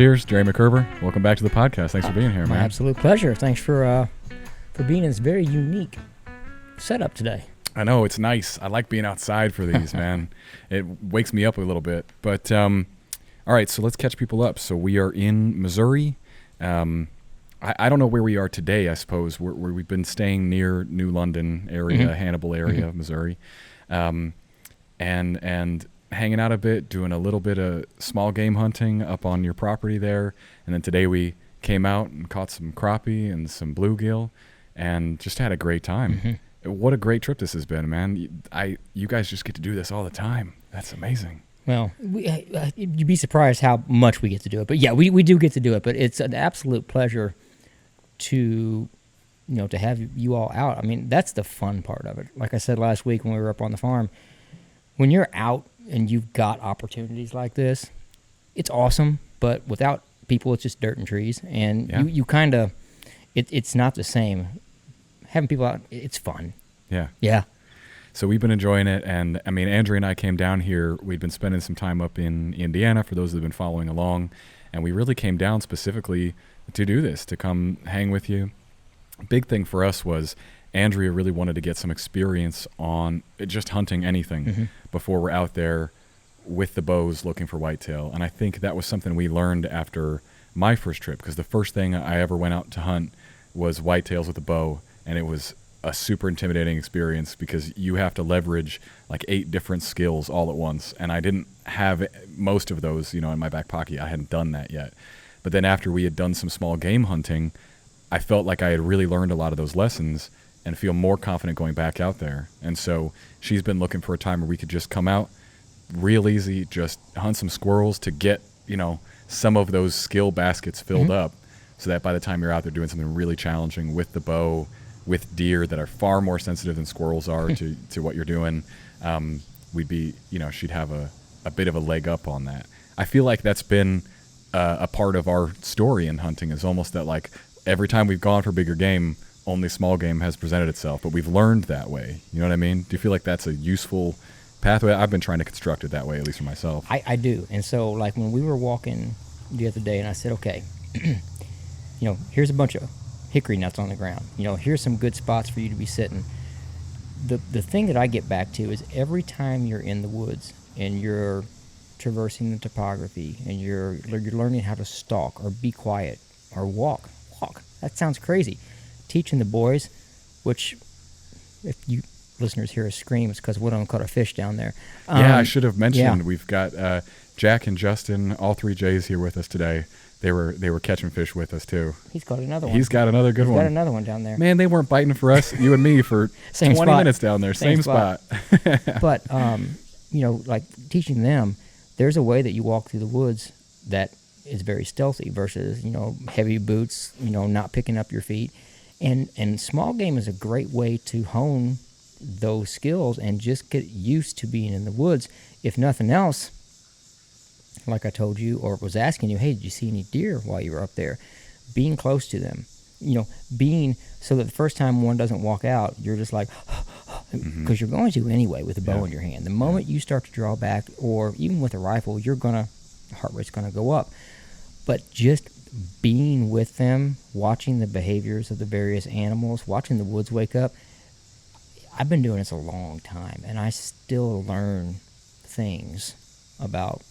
cheers. Jeremy Koerber, welcome back to the podcast. Thanks for being here, man. My absolute pleasure. Thanks for being in this very unique setup today. I know, it's nice. I like being outside for these, man. It wakes me up a little bit. But, all right, so let's catch people up. So we are in Missouri. I don't know where we are today, I suppose. We've been staying near New London area, Hannibal area of Missouri. And hanging out a bit, doing a little bit of small game hunting up on your property there. And then today we came out and caught some crappie and some bluegill and just had a great time. What a great trip this has been, man. You guys just get to do this all the time. That's amazing. Well, you'd be surprised how much we get to do it. But yeah, we do get to do it. But it's an absolute pleasure to have you all out. I mean, that's the fun part of it. Like I said last week when we were up on the farm, when you're out and you've got opportunities like this, it's awesome. But without people, it's just dirt and trees. And you kind of, it's not the same. Having people out, it's fun. Yeah. So we've been enjoying it. And I mean, Andrea and I came down here. We'd been spending some time up in Indiana for those that have been following along. And we really came down specifically to do this, to come hang with you. Big thing for us was Andrea really wanted to get some experience on just hunting anything before we're out there with the bows looking for whitetail. And I think that was something we learned after my first trip, because the first thing I ever went out to hunt was whitetails with a bow. And it was a super intimidating experience because you have to leverage like 8 different skills all at once. And I didn't have most of those, in my back pocket. I hadn't done that yet. But then after we had done some small game hunting, I felt like I had really learned a lot of those lessons and feel more confident going back out there. And so she's been looking for a time where we could just come out real easy, just hunt some squirrels to get, some of those skill baskets filled up so that by the time you're out there doing something really challenging with the bow, with deer that are far more sensitive than squirrels are to what you're doing, we'd be, she'd have a bit of a leg up on that. I feel like that's been a part of our story in hunting, is almost that like every time we've gone for bigger game, only small game has presented itself, but we've learned that way. You know what I mean? Do you feel like that's a useful pathway? I've been trying to construct it that way, at least for myself. I do. And so like when we were walking the other day and I said, okay, here's a bunch of hickory nuts on the ground. Here's some good spots for you to be sitting. The thing that I get back to is every time you're in the woods and you're traversing the topography and you're learning how to stalk or be quiet or walk. That sounds crazy. Teaching the boys, which if you listeners hear us scream, it's because one of them caught a fish down there. I should have mentioned we've got Jack and Justin, all 3 J's here with us today. They were catching fish with us too. He's got another one. He's got another good one. He's got another one down there. Man, they weren't biting for us, you and me, for 20 minutes down there. Same spot. But, like teaching them, there's a way that you walk through the woods that is very stealthy versus, heavy boots, not picking up your feet. And small game is a great way to hone those skills and just get used to being in the woods. If nothing else, like I told you or was asking you, hey, did you see any deer while you were up there? Being close to them, being so that the first time one doesn't walk out, you're just like, because you're going to anyway with a bow in your hand. The moment you start to draw back, or even with a rifle, heart rate's going to go up. But just being with them, watching the behaviors of the various animals, watching the woods wake up, I've been doing this a long time, and I still learn things about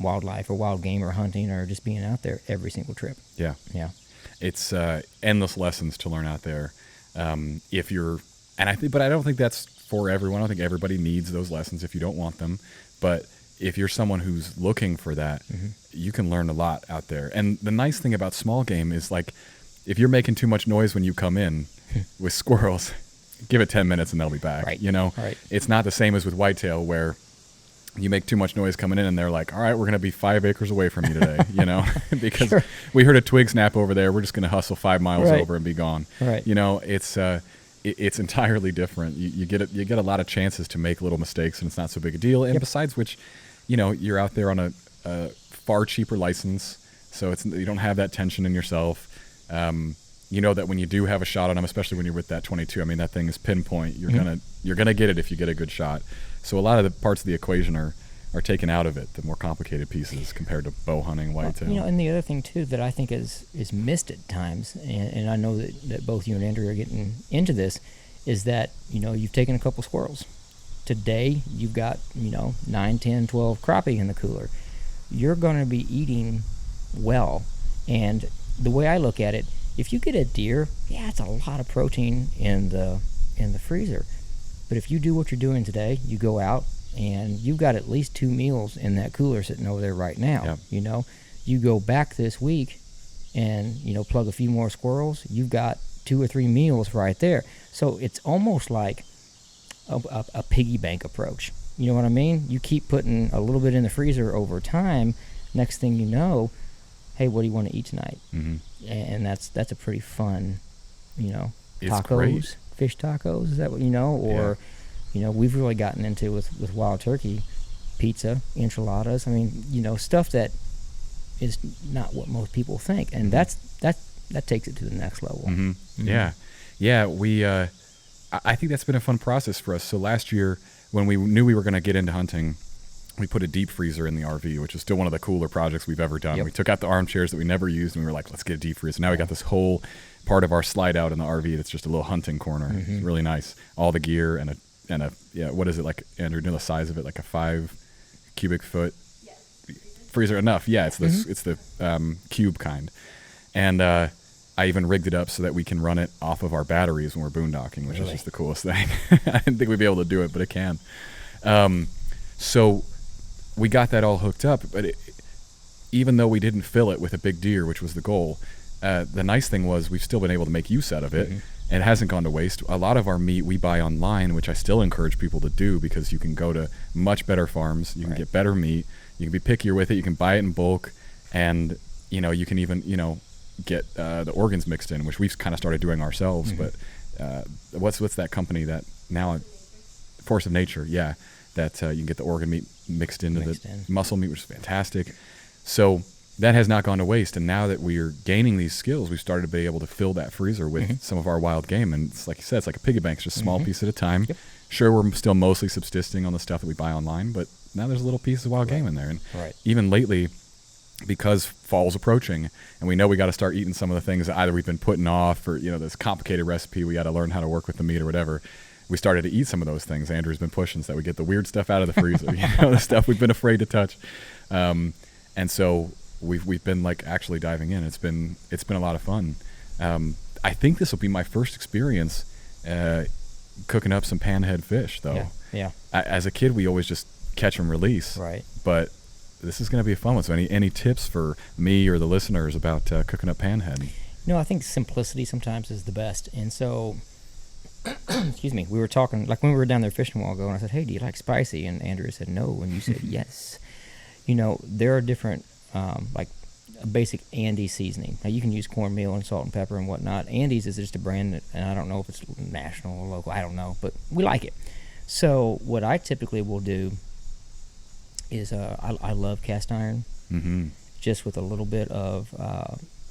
wildlife or wild game or hunting or just being out there every single trip. Yeah. It's endless lessons to learn out there. But I don't think that's for everyone. I don't think everybody needs those lessons if you don't want them. But if you're someone who's looking for that, you can learn a lot out there. And the nice thing about small game is, like, if you're making too much noise when you come in with squirrels, give it 10 minutes and they'll be back. Right. Right. It's not the same as with whitetail, where you make too much noise coming in and they're like, all right, we're going to be 5 acres away from you today, because we heard a twig snap over there. We're just going to hustle 5 miles over and be gone. Right. It's entirely different. You get a lot of chances to make little mistakes, and it's not so big a deal. And besides which, you're out there on a far cheaper license, so you don't have that tension in yourself. That when you do have a shot on them, especially when you're with that 22, I mean, that thing is pinpoint. You're gonna get it if you get a good shot. So a lot of the parts of the equation are are taken out of it, the more complicated pieces compared to bow hunting, whitetail. You know, and the other thing too that I think is missed at times, and I know that both you and Andrew are getting into this, is that, you know, you've taken a couple squirrels. Today you've got, you know, 9, 10, 12 crappie in the cooler. You're going to be eating well, and the way I look at it, if you get a deer, yeah, it's a lot of protein in the freezer. But if you do what you're doing today, you go out and you've got at least 2 meals in that cooler sitting over there right now. Yep. You know, you go back this week and, you know, plug a few more squirrels, you've got 2 or 3 meals right there. So it's almost like a piggy bank approach. You know what I mean? You keep putting a little bit in the freezer over time. Next thing you know, hey, what do you want to eat tonight? Mm-hmm. And that's a pretty fun, you know, It's tacos, great. fish tacos. Is that what you know? Or, you know, we've really gotten into with wild turkey, pizza, enchiladas. I mean, you know, stuff that is not what most people think, and that takes it to the next level. Mm-hmm. Mm-hmm. Yeah. We. I think that's been a fun process for us. So last year, when we knew we were going to get into hunting, we put a deep freezer in the RV, which is still one of the cooler projects we've ever done. Yep. We took out the armchairs that we never used, and we were like, let's get a deep freezer. Now we got this whole part of our slide out in the RV that's just a little hunting corner. Mm-hmm. It's really nice. All the gear and a what is it, like, Andrew, know the size of it, like a 5 cubic foot freezer? Enough. Yeah, it's the cube kind. And I even rigged it up so that we can run it off of our batteries when we're boondocking, which is just the coolest thing. I didn't think we'd be able to do it, but it can. So we got that all hooked up, but even though we didn't fill it with a big deer, which was the goal, the nice thing was we've still been able to make use out of it, and it hasn't gone to waste. A lot of our meat we buy online, which I still encourage people to do, because you can go to much better farms, you can get better meat, you can be pickier with it, you can buy it in bulk, and, you know, you can even, you know, get the organs mixed in, which we've kind of started doing ourselves. But what's that company that now, Force of Nature, that you can get the organ meat mixed into the muscle meat, which is fantastic. So that has not gone to waste, and now that we are gaining these skills, we've started to be able to fill that freezer with some of our wild game, and it's like you said, it's like a piggy bank. It's just a small piece at a time. Sure, we're still mostly subsisting on the stuff that we buy online, but now there's a little piece of wild game in there. And even lately, because fall's approaching and we know we got to start eating some of the things that either we've been putting off, or, you know, this complicated recipe, we got to learn how to work with the meat or whatever, we started to eat some of those things. Andrew's been pushing so that we get the weird stuff out of the freezer, you know, the stuff we've been afraid to touch. And so we've been like actually diving in. It's been a lot of fun. I think this will be my first experience cooking up some panhead fish, though. Yeah. As a kid, we always just catch and release. Right. But this is going to be a fun one. So any tips for me or the listeners about cooking up panhead? No, I think simplicity sometimes is the best. And so, excuse me, we were talking, like when we were down there fishing a while ago, and I said, hey, do you like spicy? And Andrew said no, and you said yes. You know, there are different, like a basic Andes seasoning. Now, you can use cornmeal and salt and pepper and whatnot. Andes is just a brand that, and I don't know if it's national or local, I don't know, but we like it. So what I typically will do is I love cast iron, just with a little bit of,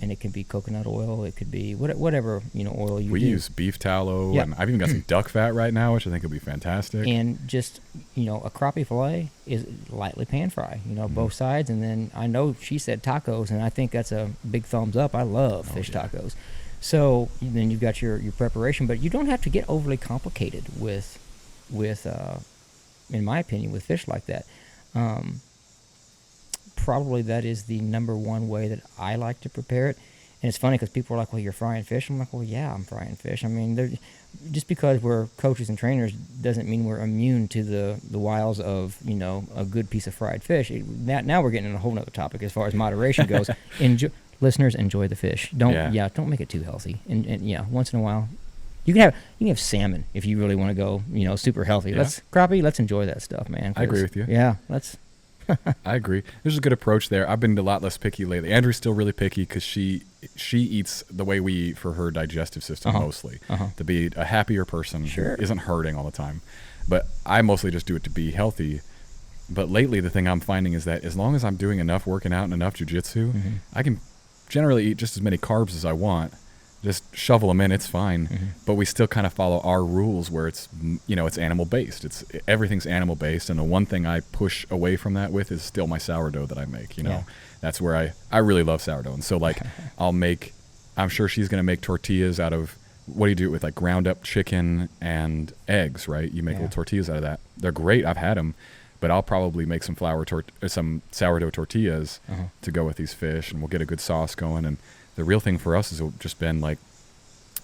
and it can be coconut oil, it could be whatever, you know, oil you We do. use beef tallow, and I've even got some duck fat right now, which I think will be fantastic. And just, you know, a crappie fillet is lightly pan fry, you know, both sides. And then I know she said tacos, and I think that's a big thumbs up. I love fish tacos. So then you've got your preparation, but you don't have to get overly complicated with in my opinion, with fish like that. Probably that is the number one way that I like to prepare it. And it's funny because people are like, well, you're frying fish. I'm like, well, yeah, I'm frying fish. I mean, just because we're coaches and trainers doesn't mean we're immune to the wiles of, you know, a good piece of fried fish. Now we're getting in a whole nother topic as far as moderation goes. Listeners, enjoy the fish. Don't make it too healthy. And once in a while, you can have salmon if you really want to go, you know, super healthy. Crappie, let's enjoy that stuff, man. I agree with you. Yeah, let's. I agree. There's a good approach there. I've been a lot less picky lately. Andrew's still really picky because she eats the way we eat for her digestive system mostly. To be a happier person who isn't hurting all the time. But I mostly just do it to be healthy. But lately the thing I'm finding is that as long as I'm doing enough working out and enough jiu-jitsu, I can generally eat just as many carbs as I want just shovel them in. It's fine. Mm-hmm. But we still kind of follow our rules where it's, it's animal based. Everything's animal based. And the one thing I push away from that with is still my sourdough that I make, Yeah. That's where I really love sourdough. And so like I'm sure she's going to make tortillas out of, what do you do with like ground up chicken and eggs, right? You make little tortillas out of that. They're great. I've had them, but I'll probably make some some sourdough tortillas to go with these fish, and we'll get a good sauce going. And the real thing for us has just been like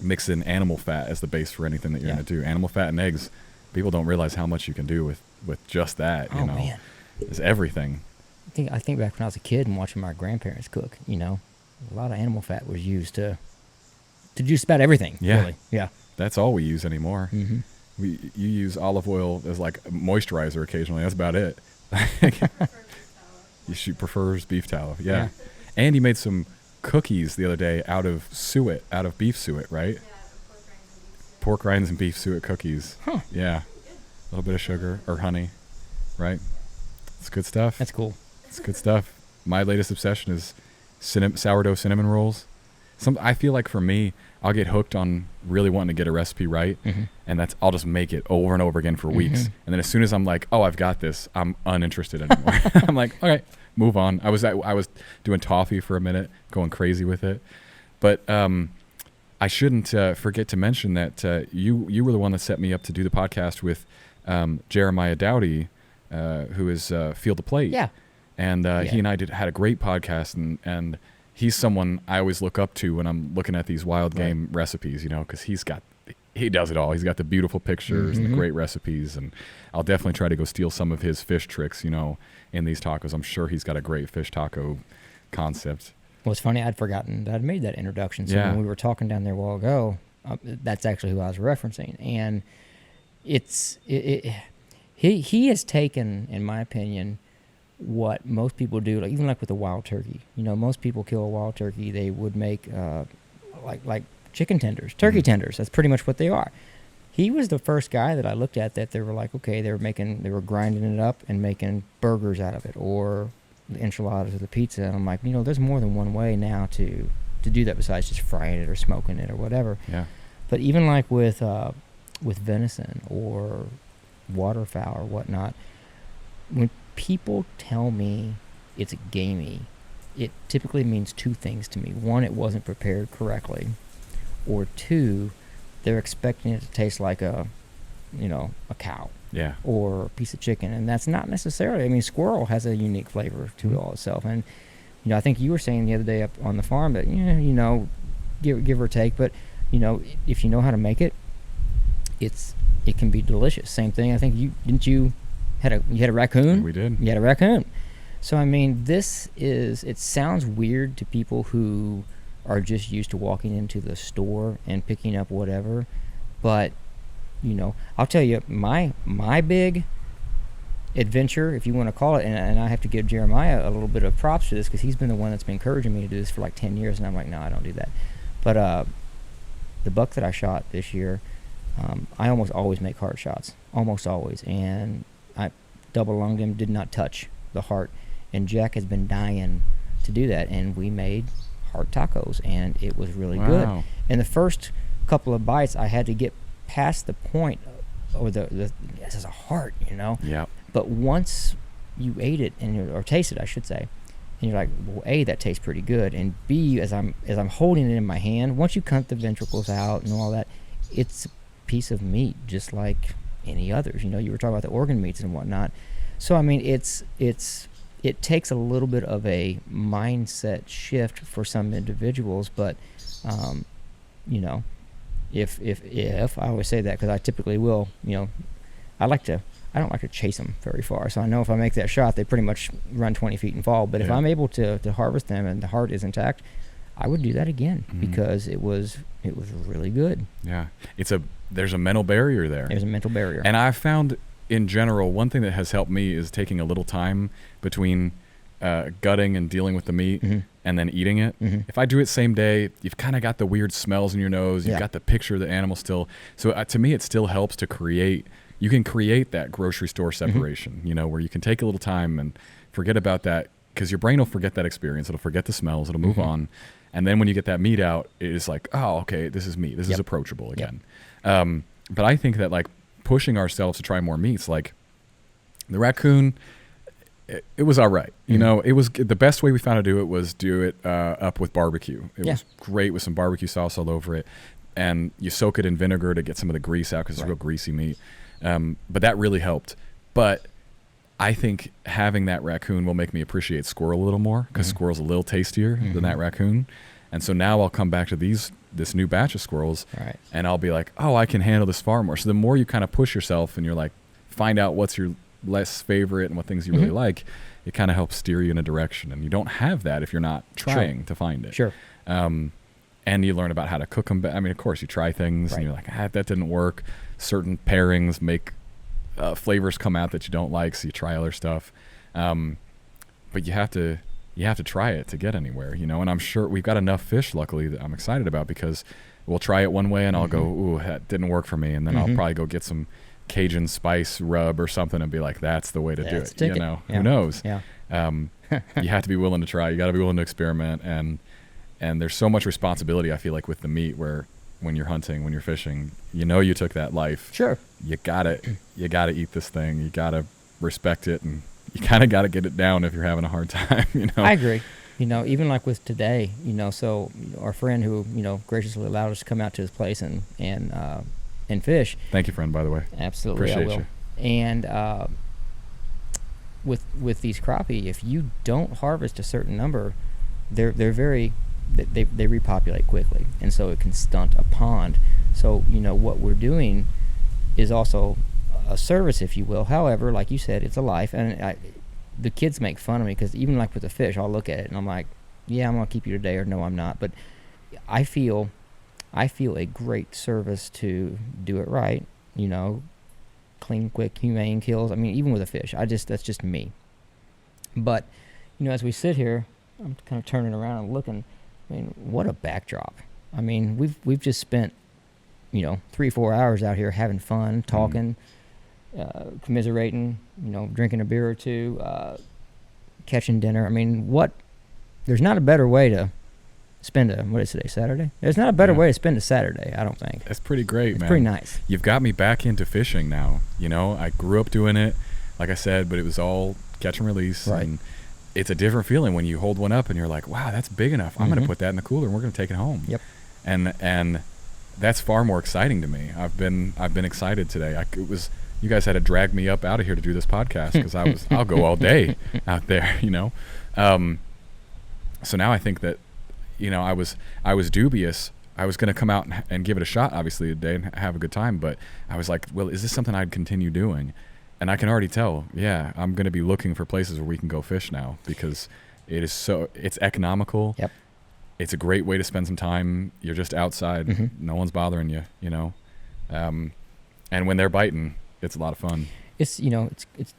mixing animal fat as the base for anything that you're going to do. Animal fat and eggs. People don't realize how much you can do with just that. Man. It's everything. I think back when I was a kid and watching my grandparents cook. A lot of animal fat was used to just about everything. Yeah. Really. Yeah. That's all we use anymore. Mm-hmm. You use olive oil as like moisturizer occasionally. That's about it. She prefers beef tallow. Yeah. And you made some cookies the other day out of beef suet, right? Yeah, Pork rinds and beef suet cookies. Huh. Yeah. A little bit of sugar or honey, right? It's good stuff. That's cool. It's good stuff. My latest obsession is sourdough cinnamon rolls. I feel like for me, I'll get hooked on really wanting to get a recipe right, and I'll just make it over and over again for weeks. And then as soon as I'm like, oh, I've got this, I'm uninterested anymore. I'm like, okay, move on. I was doing toffee for a minute, going crazy with it. But I shouldn't forget to mention that you were the one that set me up to do the podcast with Jeremiah Dowdy, who is Feel the Plate. Yeah. And he and I had a great podcast, and he's someone I always look up to when I'm looking at these wild game recipes, because he does it all. He's got the beautiful pictures and the great recipes, and I'll definitely try to go steal some of his fish tricks, in these tacos. I'm sure he's got a great fish taco concept. Well, it's funny, I'd forgotten that I'd made that introduction. So Yeah. when we were talking down there a while ago, that's actually who I was referencing. And he has taken, in my opinion, what most people do, even with a wild turkey. Most people kill a wild turkey. They would make like chicken tenders, turkey tenders. That's pretty much what they are. He was the first guy that I looked at that they were like, okay, they were grinding it up and making burgers out of it, or the enchiladas or the pizza. And I'm like, there's more than one way now to do that besides just frying it or smoking it or whatever. Yeah. But even like with venison or waterfowl or whatnot, when people tell me it's gamey, it typically means two things to me. One, it wasn't prepared correctly, or two, they're expecting it to taste like a cow. Yeah. Or a piece of chicken, and that's not necessarily. Squirrel has a unique flavor to it all itself, and I think you were saying the other day up on the farm that give or take, but if you know how to make it, it can be delicious. Same thing. I think you had a raccoon. We did. You had a raccoon. So it sounds weird to people who are just used to walking into the store and picking up whatever, but I'll tell you, my big adventure, if you want to call it, and I have to give Jeremiah a little bit of props to this because he's been the one that's been encouraging me to do this for like 10 years, and I'm like, no, I don't do that. But the buck that I shot this year, I almost always make heart shots, almost always, and I double lunged him, did not touch the heart, and Jack has been dying to do that, and we made heart tacos, and it was really good. And the first couple of bites, I had to get past the point, or this is a heart, Yeah. But once you ate it or tasted, I should say, and you're like, well, A, that tastes pretty good, and B, as I'm holding it in my hand, once you cut the ventricles out and all that, it's a piece of meat just like any others. You were talking about the organ meats and whatnot. So it takes a little bit of a mindset shift for some individuals, but if I always say that because I typically will, I don't like to chase them very far. So I know if I make that shot, they pretty much run 20 feet and fall. But if I'm able to harvest them and the heart is intact, I would do that again because it was really good. Yeah. There's a mental barrier there. There's a mental barrier. And I've found in general, one thing that has helped me is taking a little time between gutting and dealing with the meat and then eating it. If I do it same day, you've kind of got the weird smells in your nose. You've got the picture of the animal still. So to me, it still helps to create that grocery store separation, where you can take a little time and forget about that because your brain will forget that experience. It'll forget the smells. It'll move on. And then when you get that meat out, it is like, oh, okay, this is meat. This is approachable again. But I think that like pushing ourselves to try more meats, like the raccoon, it was all right. You know, it was the best way we found to do it was do it up with barbecue. It was great with some barbecue sauce all over it. And you soak it in vinegar to get some of the grease out because it's real greasy meat. But that really helped. But I think having that raccoon will make me appreciate squirrel a little more because squirrel's a little tastier than that raccoon. And so now I'll come back to this new batch of squirrels and I'll be like, oh, I can handle this far more. So the more you kind of push yourself and you're like, find out what's your less favorite and what things you really like, it kind of helps steer you in a direction. And you don't have that if you're not trying to find it. Sure. And you learn about how to cook them. I mean, of course, you try things and you're like, that didn't work. Certain pairings make flavors come out that you don't like, so you try other stuff. But you have to try it to get anywhere, you know. And I'm sure we've got enough fish, luckily, that I'm excited about because we'll try it one way and I'll go, ooh, that didn't work for me, and then I'll probably go get some Cajun spice rub or something and be like, that's the way to do it. You know, who knows? Yeah. You have to be willing to try. You got to be willing to experiment, and there's so much responsibility, I feel like, with the meat where when you're hunting, when you're fishing, you know, you took that life. Sure. You gotta eat this thing. You gotta respect it, and you kind of gotta get it down if you're having a hard time. You know. I agree. You know, even like with today, you know, so our friend who, you know, graciously allowed us to come out to his place and fish. Thank you, friend, by the way. Absolutely, Appreciate I will. you. And with these crappie, if you don't harvest a certain number, they're very they repopulate quickly, and so it can stunt a pond. So, you know, what we're doing is also a service, if you will. However, like you said, it's a life, and the kids make fun of me because even like with the fish, I'll look at it and I'm like, yeah, I'm gonna keep you today, or no, I'm not. But I feel a great service to do it right. You know, clean, quick, humane kills. I mean, even with a fish, that's just me. But, you know, as we sit here, I'm kind of turning around and looking. I mean, what a backdrop. I mean, we've just spent, you know, 3-4 hours out here having fun, talking, commiserating, you know, drinking a beer or two, catching dinner. I mean, there's not a better way to spend what is today, Saturday? There's not a better way to spend a Saturday, I don't think. It's pretty great, man. It's pretty nice. You've got me back into fishing now. You know, I grew up doing it, like I said, but it was all catch and release. Right. And it's a different feeling when you hold one up and you're like, wow, that's big enough. I'm going to put that in the cooler and we're going to take it home. Yep. And that's far more exciting to me. I've been excited today. You guys had to drag me up out of here to do this podcast because I'll go all day out there, you know. So now I think that, you know, I was dubious. I was going to come out and give it a shot, obviously, today and have a good time. But I was like, well, is this something I'd continue doing? And I can already tell, I'm going to be looking for places where we can go fish now because it's economical. Yep. It's a great way to spend some time. You're just outside. No one's bothering you, you know. And when they're biting, it's a lot of fun. It's, you know, it's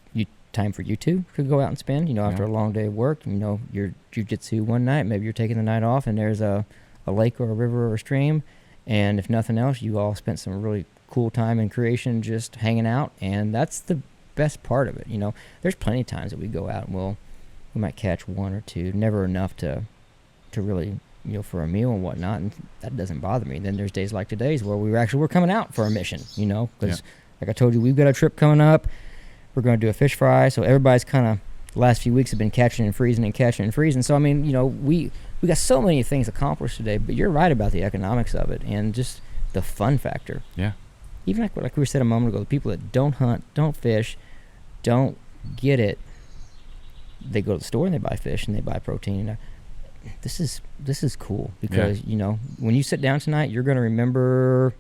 time for you two to go out and spend, you know, after a long day of work. You know, you're jiu-jitsu one night, maybe you're taking the night off and there's a lake or a river or a stream. And if nothing else, you all spent some really cool time in creation just hanging out, and that's the best part of it. You know, there's plenty of times that we go out and we might catch one or two, never enough to really, you know, for a meal and whatnot, and that doesn't bother me. Then there's days like today's where we're coming out for a mission, you know, because like I told you, we've got a trip coming up. We're going to do a fish fry, so everybody's kind of the last few weeks have been catching and freezing. So I mean, you know, we got so many things accomplished today, but you're right about the economics of it and just the fun factor. Yeah. Even like we said a moment ago, the people that don't hunt, don't fish, don't get it, they go to the store and they buy fish and they buy protein. This is cool because, you know, when you sit down tonight, you're going to remember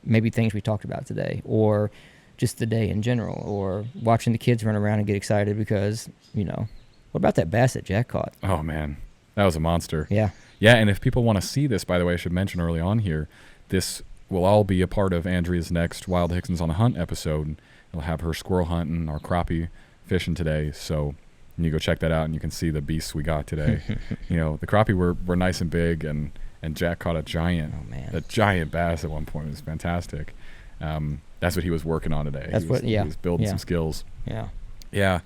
maybe things we talked about today or just the day in general or watching the kids run around and get excited because, you know, what about that bass that Jack caught? Oh, man. That was a monster. Yeah. Yeah, and if people want to see this, by the way, I should mention early on here, this will all be a part of Andrea's next Wild Hickson's on a Hunt episode. We'll have her squirrel hunting or crappie fishing today. So you go check that out and you can see the beasts we got today. You know, the crappie were nice and big, and Jack caught a giant bass at one point. It was fantastic. That's what he was working on today. He was building some skills. Yeah. Yeah.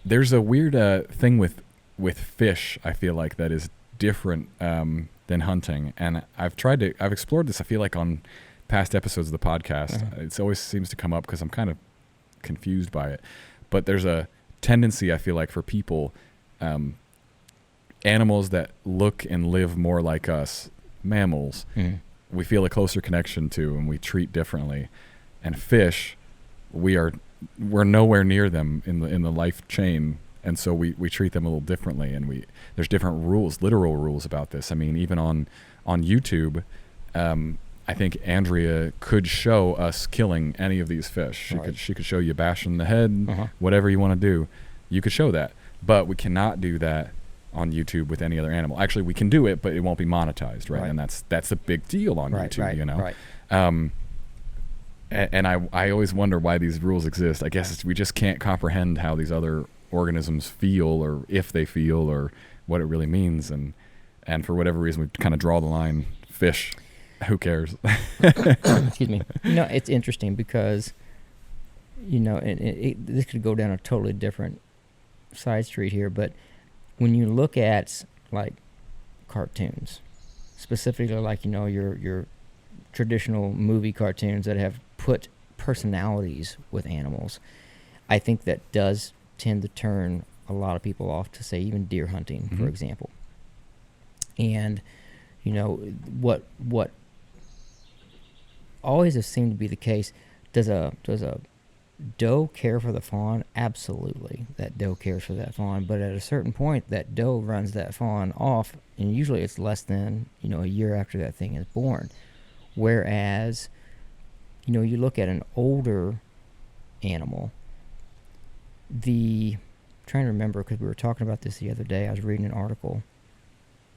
There's a weird thing with fish, I feel like, that is different than hunting. And I've explored this, I feel like, on past episodes of the podcast. It always seems to come up because I'm kind of confused by it. But there's a tendency, I feel like, for people, animals that look and live more like us, mammals, we feel a closer connection to and we treat differently. And fish, we're nowhere near them in the life chain, and so we treat them a little differently. And there's different rules, literal rules about this. I mean, even on YouTube, I think Andrea could show us killing any of these fish. She could show you bashing the head, whatever you want to do. You could show that, but we cannot do that on YouTube with any other animal. Actually, we can do it, but it won't be monetized, right? And that's a big deal on YouTube, you know. Right. And I always wonder why these rules exist. I guess we just can't comprehend how these other organisms feel, or if they feel, or what it really means. And for whatever reason, we kind of draw the line. Fish, who cares? Excuse me. It's interesting because, this could go down a totally different side street here, but when you look at like cartoons, specifically like your traditional movie cartoons that have put personalities with animals, I think that does tend to turn a lot of people off to, say, even deer hunting, for example. And what always has seemed to be the case, does a doe care for the fawn? Absolutely, that doe cares for that fawn, but at a certain point that doe runs that fawn off, and usually it's less than a year after that thing is born. Whereas you look at an older animal, trying to remember, because we were talking about this the other day, I was reading an article,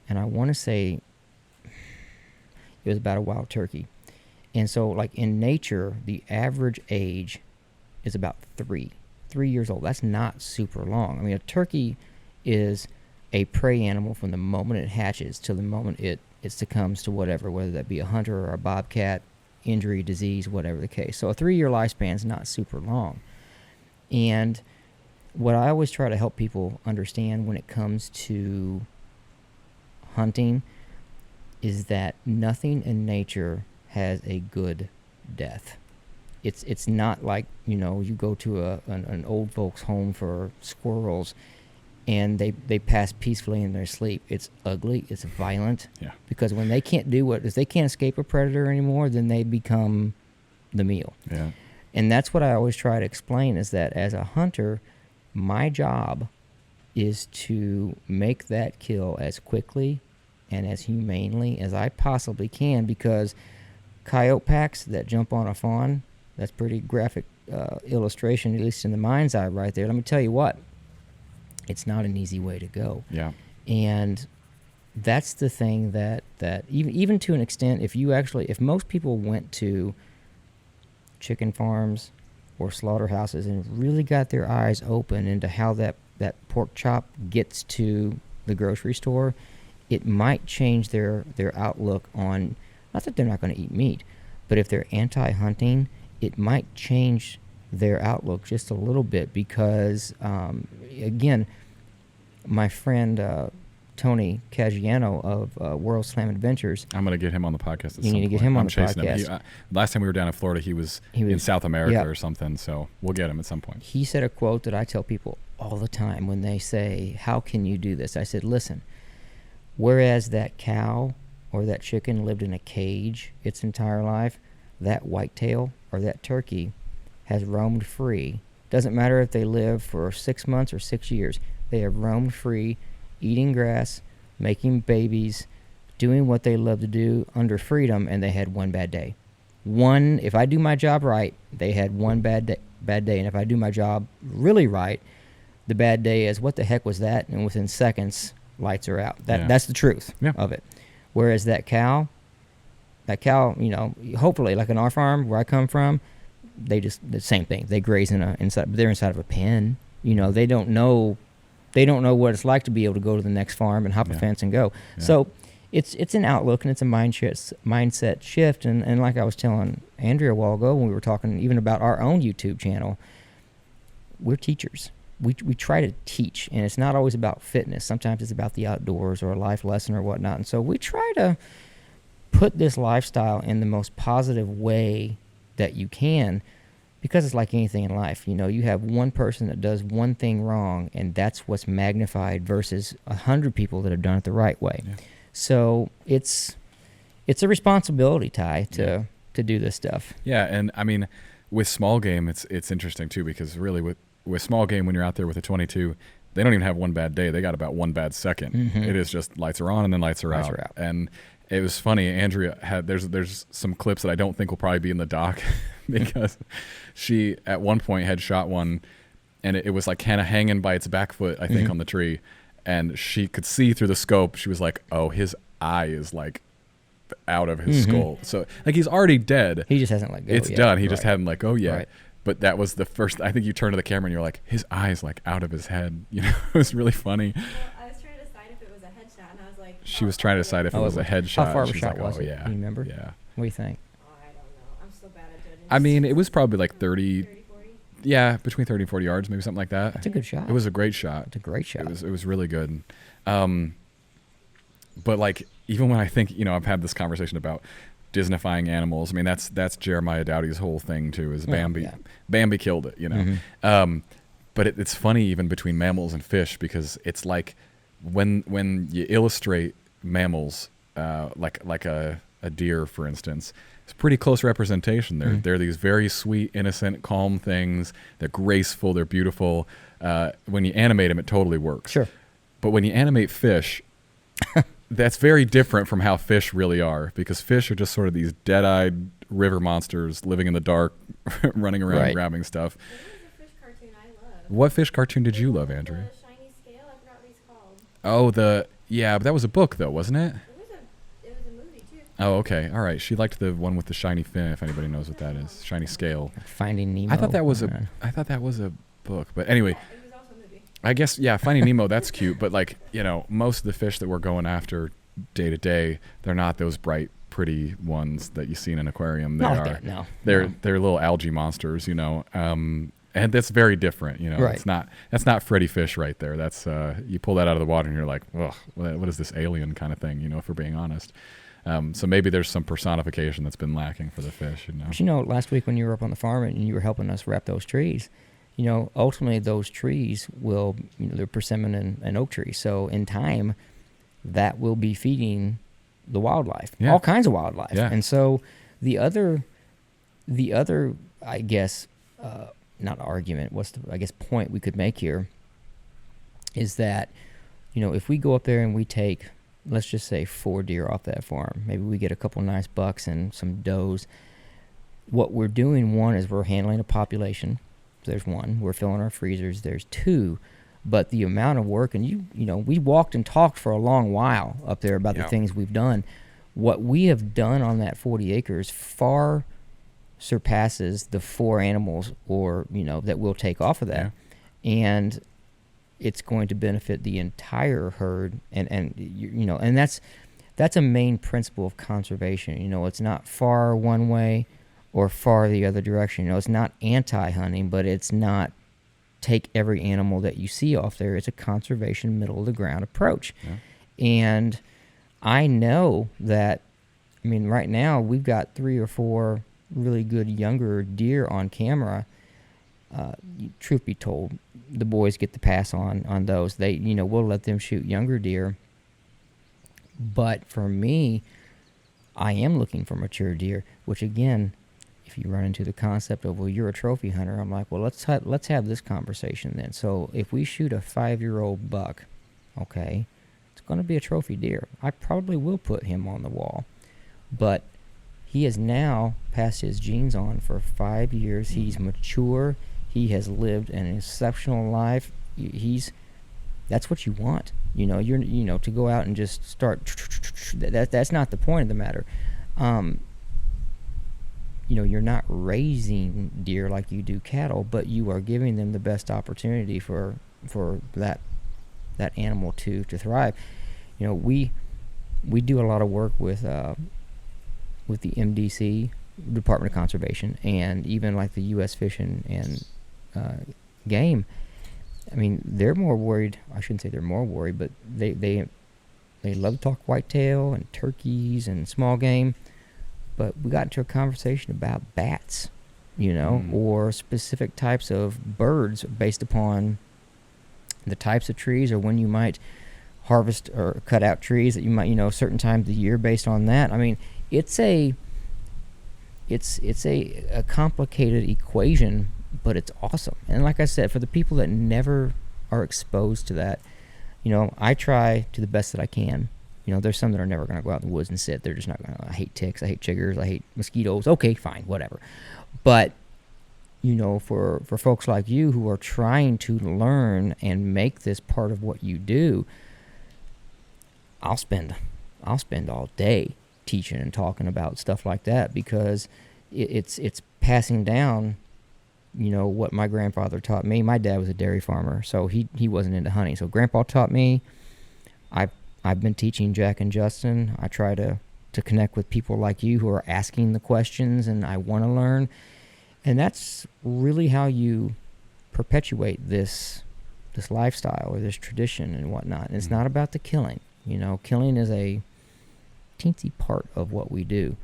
and I want to say it was about a wild turkey. And so, like, in nature, the average age is about 3 years old. That's not super long. I mean, a turkey is a prey animal from the moment it hatches till the moment it succumbs to whatever, whether that be a hunter or a bobcat, injury, disease, whatever the case. So a 3-year lifespan is not super long. And what I always try to help people understand when it comes to hunting is that nothing in nature has a good death. It's not like, you go to an old folks home for squirrels and they pass peacefully in their sleep. It's ugly, it's violent. Yeah. Because when they can't if they can't escape a predator anymore, then they become the meal. Yeah. And that's what I always try to explain, is that as a hunter, my job is to make that kill as quickly and as humanely as I possibly can, because coyote packs that jump on a fawn, that's pretty graphic illustration, at least in the mind's eye right there. Let me tell you what, it's not an easy way to go. Yeah. And that's the thing that even to an extent, if most people went to chicken farms or slaughterhouses and really got their eyes open into how that pork chop gets to the grocery store, it might change their outlook on, not that they're not going to eat meat, but if they're anti-hunting, it might change their outlook just a little bit, because, again, my friend Tony Caggiano of World Slam Adventures. I'm going to get him on the podcast. You need to get him on the podcast. Last time we were down in Florida, he was in South America or something, so we'll get him at some point. He said a quote that I tell people all the time when they say, how can you do this? I said, listen, whereas that cow or that chicken lived in a cage its entire life, that whitetail or that turkey has roamed free. Doesn't matter if they live for 6 months or 6 years. They have roamed free, eating grass, making babies, doing what they love to do under freedom, and they had one bad day. If I do my job right, they had one bad day, and if I do my job really right, the bad day is, what the heck was that? And within seconds, lights are out. That's the truth of it. Whereas that cow, hopefully, like in our farm where I come from, the same thing. They graze they're inside of a pen. They don't know what it's like to be able to go to the next farm and hop a fence and go. Yeah. So it's an outlook, and it's a mindset shift. And like I was telling Andrea a while ago when we were talking even about our own YouTube channel, we're teachers. we try to teach, and it's not always about fitness. Sometimes it's about the outdoors or a life lesson or whatnot. And so we try to put this lifestyle in the most positive way that you can, because it's like anything in life. You have one person that does one thing wrong, and that's what's magnified versus 100 people that have done it the right way. Yeah. So it's a responsibility, Ty, to do this stuff. Yeah, and I mean, with small game, it's interesting too, because really with small game, when you're out there with a 22, they don't even have one bad day. They got about one bad second. Mm-hmm. It is just lights are on and then lights are out. And it was funny. Andrea had there's some clips that I don't think will probably be in the doc because she at one point had shot one, and it was like kind of hanging by its back foot, I think, Mm-hmm. on the tree, and she could see through the scope. She was like, "Oh, his eye is like out of his Mm-hmm. skull." So like he's already dead. He just hasn't let go It's yet. done. He just hadn't let go yet. Right. But that was the first. I think you turned to the camera and you're like, his eye's like out of his head. It was really funny. Well, I was trying to decide if it was a headshot, and I was like, She was trying to decide if it was a headshot. How far of a She's shot like, was oh, it? yeah. Do you remember? Yeah. What do you think? Oh, I don't know. I'm so bad at judging. I mean, it was probably like 30. 30, 40? Yeah, between 30 and 40 yards, maybe something like that. That's a good shot. It was a great shot. It's a great shot. It was really good. But like, even when I think, I've had this conversation about Disneyfying animals. I mean, that's Jeremiah Dowdy's whole thing too, is Bambi. Yeah. Bambi killed it, Mm-hmm. But it's funny even between mammals and fish, because it's like when you illustrate mammals, like a deer, for instance, it's pretty close representation. They're these very sweet, innocent, calm things. They're graceful. They're beautiful. When you animate them, it totally works. Sure. But when you animate fish, that's very different from how fish really are, because fish are just sort of these dead-eyed river monsters living in the dark, running around Right. grabbing stuff. There was a fish cartoon I loved. What fish cartoon did you love, Andrea? The shiny scale. I forgot what he's called. Oh, but that was a book though, wasn't it? It was a movie too. Oh, okay. All right. She liked the one with the shiny fin, if anybody knows what that is. Shiny scale. Finding Nemo. I thought that was a book. But anyway, Yeah, it was also a movie. I guess, yeah, Finding Nemo, that's cute. But like, most of the fish that we're going after day to day, they're not those bright, pretty ones that you see in an aquarium. They Not are. like that, no. They're little algae monsters, and that's very different. Right. That's not Freddy Fish right there. That's you pull that out of the water and you're like, ugh, what is this alien kind of thing? If we're being honest. So maybe there's some personification that's been lacking for the fish. But last week when you were up on the farm and you were helping us wrap those trees, ultimately those trees will, they're persimmon and oak trees. So in time, that will be feeding the wildlife, all kinds of wildlife. Yeah. And so the other, I guess, not argument, point we could make here is that, if we go up there and we take, let's just say 4 deer off that farm, maybe we get a couple nice bucks and some does. What we're doing, one, is we're handling a population. There's one. We're filling our freezers. There's 2. But the amount of work, and we walked and talked for a long while up there about the things we've done. What we have done on that 40 acres far surpasses the 4 animals that we'll take off of that. Yeah. And it's going to benefit the entire herd. And that's a main principle of conservation. It's not far one way or far the other direction. It's not anti-hunting, but it's not take every animal that you see off there. It's a conservation, middle of the ground approach. Yeah. And I know that, right now we've got 3 or 4 really good younger deer on camera. Truth be told, the boys get the pass on those. They, we'll let them shoot younger deer. But for me, I am looking for mature deer, which again, if you run into the concept of, well, you're a trophy hunter, I'm like, well, let's have this conversation then. So if we shoot a 5-year-old buck, okay, it's going to be a trophy deer. I probably will put him on the wall. But he has now passed his genes on for 5 years. He's mature. He has lived an exceptional life. That's what you want. You're to go out and just start. That's not the point of the matter. You're not raising deer like you do cattle, but you are giving them the best opportunity for that animal to thrive. We do a lot of work with the MDC, Department of Conservation, and even like the U.S. Fish and Game. I mean, they're more worried. I shouldn't say they're more worried, but they love to talk whitetail and turkeys and small game. But we got into a conversation about bats, or specific types of birds based upon the types of trees or when you might harvest or cut out trees that you might, certain times of the year based on that. I mean, it's a complicated equation, but it's awesome. And like I said, for the people that never are exposed to that, I try to the best that I can. There's some that are never going to go out in the woods and sit. They're just not going to. I hate ticks. I hate chiggers. I hate mosquitoes. Okay, fine, whatever. But, for folks like you who are trying to learn and make this part of what you do, I'll spend all day teaching and talking about stuff like that, because it's passing down, what my grandfather taught me. My dad was a dairy farmer, so he wasn't into hunting. So Grandpa taught me. I've been teaching Jack and Justin. I try to connect with people like you who are asking the questions, and I want to learn. And that's really how you perpetuate this lifestyle or this tradition and whatnot. And it's not about the killing. Killing is a teensy part of what we do.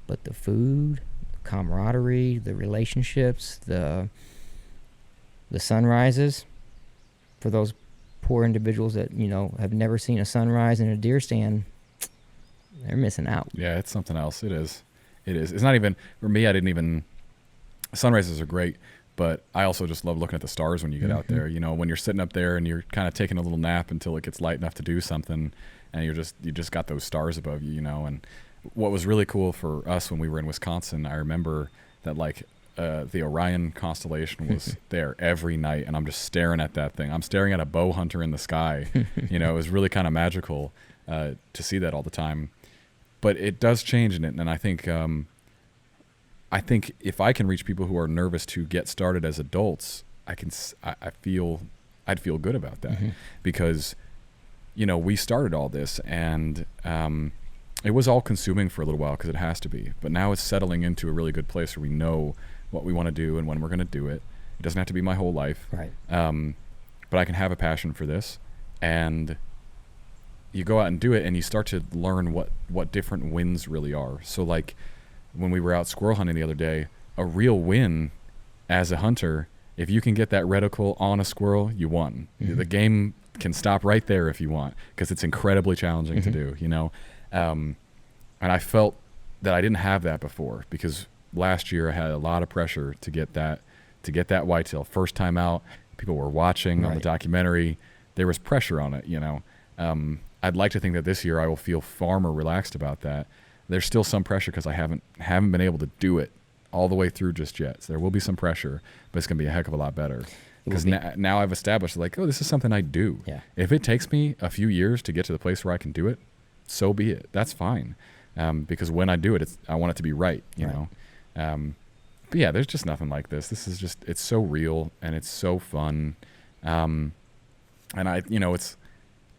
But the food, the camaraderie, the relationships, the sunrises, for those poor individuals that, have never seen a sunrise in a deer stand, they're missing out. Yeah, it's something else. It is. It's not even, for me, sunrises are great, but I also just love looking at the stars when you get out there. When you're sitting up there and you're kind of taking a little nap until it gets light enough to do something, and you just got those stars above you, And what was really cool for us when we were in Wisconsin, I remember that the Orion constellation was there every night, and I'm just staring at that thing. I'm staring at a bow hunter in the sky. It was really kind of magical to see that all the time. But it does change in it, and I think if I can reach people who are nervous to get started as adults, I'd feel good about that, because we started all this, and it was all consuming for a little while because it has to be. But now it's settling into a really good place where we know what we want to do and when we're going to do it. It doesn't have to be my whole life, right? But I can have a passion for this, and you go out and do it, and you start to learn what different wins really are. So like when we were out squirrel hunting the other day, a real win as a hunter, if you can get that reticle on a squirrel, you won. The game can stop right there if you want, because it's incredibly challenging to do, and I felt that I didn't have that before, because last year I had a lot of pressure to get that whitetail. First time out, people were watching on the documentary. There was pressure on it, I'd like to think that this year I will feel far more relaxed about that. There's still some pressure because I haven't been able to do it all the way through just yet. So there will be some pressure, but it's going to be a heck of a lot better. Because now I've established, this is something I do. Yeah. If it takes me a few years to get to the place where I can do it, so be it. That's fine. Because when I do it, I want it to be right, you know. But yeah, there's just nothing like this. This is just, it's so real and it's so fun. And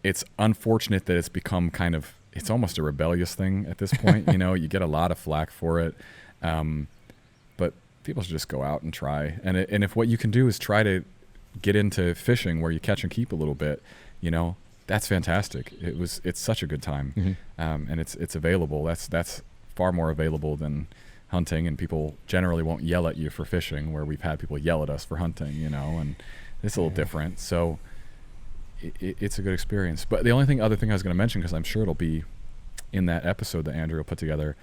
it's unfortunate that it's become it's almost a rebellious thing at this point. You get a lot of flack for it. But people should just go out and try. And if what you can do is try to get into fishing where you catch and keep a little bit, that's fantastic. It's such a good time. And it's available. That's far more available than hunting, and people generally won't yell at you for fishing, where we've had people yell at us for hunting, and it's a little different. So it's a good experience. But the other thing I was going to mention, because I'm sure it'll be in that episode that Andrew will put together,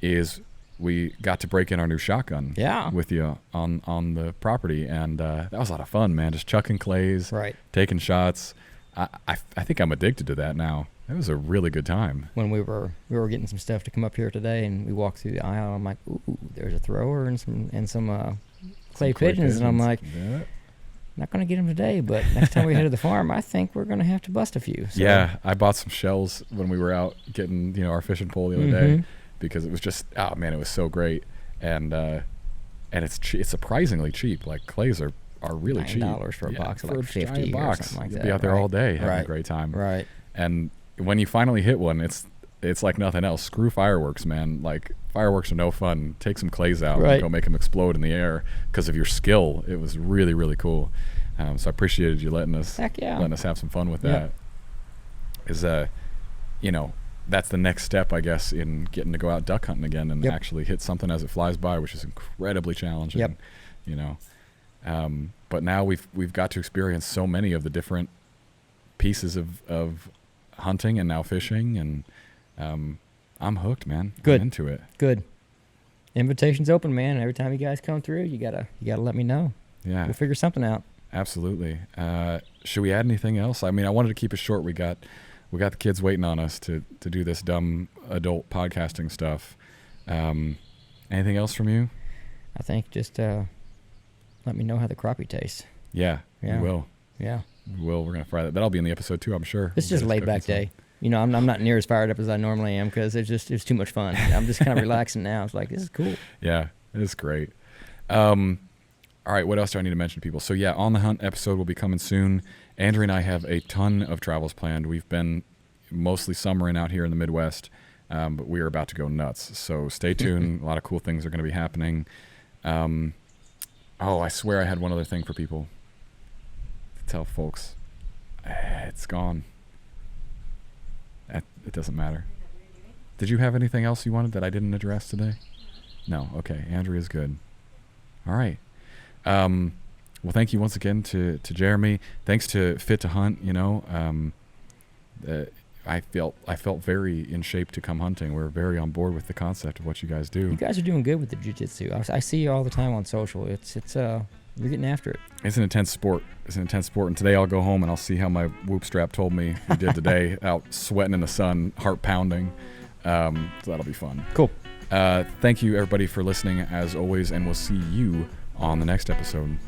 is we got to break in our new shotgun with you on the property, and that was a lot of fun, man. Just chucking clays, taking shots. I think I'm addicted to that now. It was a really good time. When we were getting some stuff to come up here today, and we walked through the aisle, I'm like, ooh, there's a thrower and some clay pigeons, and I'm like, not going to get them today, but next time we head to the farm, I think we're going to have to bust a few. So. Yeah, I bought some shells when we were out getting our fishing pole the other day, because it was just, oh man, it was so great, and it's surprisingly cheap. Like clays are really cheap. $9 for a box of like 50 or something like that. You'll be out there all day having a great time. Right. And when you finally hit one, it's like nothing else. Screw fireworks, man. Like fireworks are no fun. Take some clays out and go make them explode in the air because of your skill. It was really, really cool. So I appreciated you letting us Heck yeah. have some fun with Yeah. that. Is that's the next step, I guess, in getting to go out duck hunting again and Yep. actually hit something as it flies by, which is incredibly challenging. Yep. But now we've got to experience so many of the different pieces of hunting and now fishing, and I'm hooked, man. Good. I'm into it. Good. Invitation's open, man. Every time you guys come through, you gotta let me know. Yeah. We'll figure something out. Absolutely. Should we add anything else? I mean, I wanted to keep it short. We got the kids waiting on us to do this dumb adult podcasting stuff. Anything else from you? I think just let me know how the crappie tastes. Yeah, Yeah. we will. Yeah. We will. We're gonna fry that. That'll be in the episode too, I'm sure. This is just a laid back day. I'm not near as fired up as I normally am because it's too much fun. I'm just kind of relaxing now. It's like, this is cool. Yeah, it is great. All right, what else do I need to mention to people? So yeah, On the Hunt episode will be coming soon. Andrea and I have a ton of travels planned. We've been mostly summering out here in the Midwest, but we are about to go nuts. So stay tuned. A lot of cool things are going to be happening. I swear I had one other thing for people to tell folks. It's gone. It doesn't matter. Did you have anything else you wanted that I didn't address today? No. Okay. Andrea's good. All right. Well, thank you once again to Jeremy. Thanks to Fit to Hunt. I felt very in shape to come hunting. We're very on board with the concept of what you guys do. You guys are doing good with the jiu-jitsu. I see you all the time on social. It's you're getting after it. It's an intense sport. And today I'll go home and I'll see how my whoop strap told me we did today, out sweating in the sun, heart pounding. So that'll be fun. Cool. Thank you everybody for listening as always, and we'll see you on the next episode.